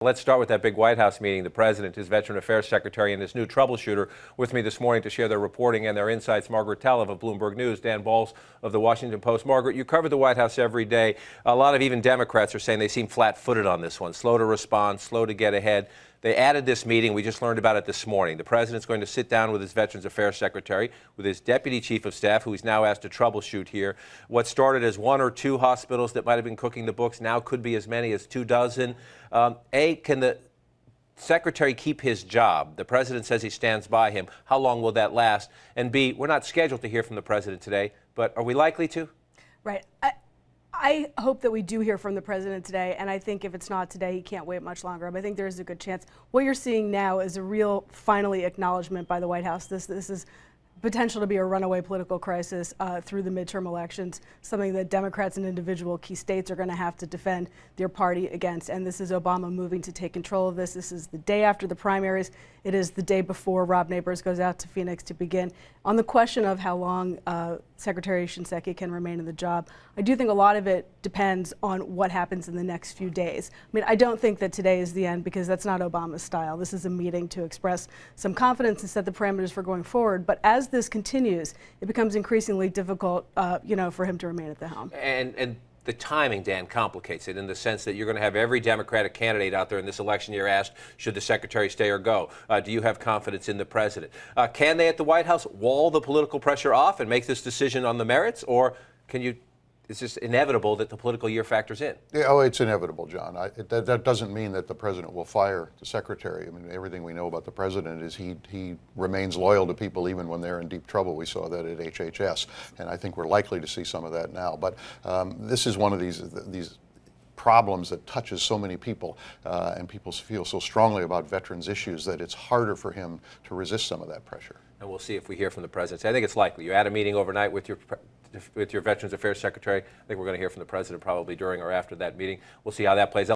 Let's start with that big White House meeting. The president, his Veteran Affairs Secretary, and his new troubleshooter with me this morning to share their reporting and their insights. Margaret Talev of Bloomberg News, Dan Balz of the Washington Post. Margaret, you cover the White House every day. A lot of even Democrats are saying they seem flat-footed on this one, slow to respond, slow to get ahead. They added this meeting. We just learned about it this morning. The president's going to sit down with his Veterans Affairs Secretary, with his Deputy Chief of Staff, who he's now asked to troubleshoot here. What started as 1 or 2 hospitals that might have been cooking the books now could be as many as 24. Can the Secretary keep his job? The president says he stands by him. How long will that last? And B, we're not scheduled to hear from the president today, but are we likely to? Right. I hope that we do hear from the president today, and I think if it's not today, he can't wait much longer. But I think there is a good chance. What you're seeing now is a real, finally, acknowledgement by the White House. This is potential to be a runaway political crisis through the midterm elections, something that Democrats in individual key states are going to have to defend their party against. And this is Obama moving to take control of this. This is the day after the primaries. It is the day before Rob Nabors goes out to Phoenix to begin. On the question of how long Secretary Shinseki can remain in the job, I do think a lot of it depends on what happens in the next few days. I mean, I don't think that today is the end, because that's not Obama's style. This is a meeting to express some confidence and set the parameters for going forward. But as this continues, it becomes increasingly difficult, for him to remain at the helm. And the timing, Dan, complicates it in the sense that you're going to have every Democratic candidate out there in this election year asked, should the secretary stay or go? Do you have confidence in the president? Can they at the White House wall the political pressure off and make this decision on the merits? Or it's just inevitable that the political year factors in? Yeah, it's inevitable, John. That doesn't mean that the president will fire the secretary. I mean, everything we know about the president is he remains loyal to people even when they're in deep trouble. We saw that at HHS, and I think we're likely to see some of that now. But this is one of these problems that touches so many people, and people feel so strongly about veterans issues that it's harder for him to resist some of that pressure. And we'll see if we hear from the president. I think it's likely. You had a meeting overnight with your Veterans Affairs Secretary. I think we're going to hear from the president probably during or after that meeting. We'll see how that plays out.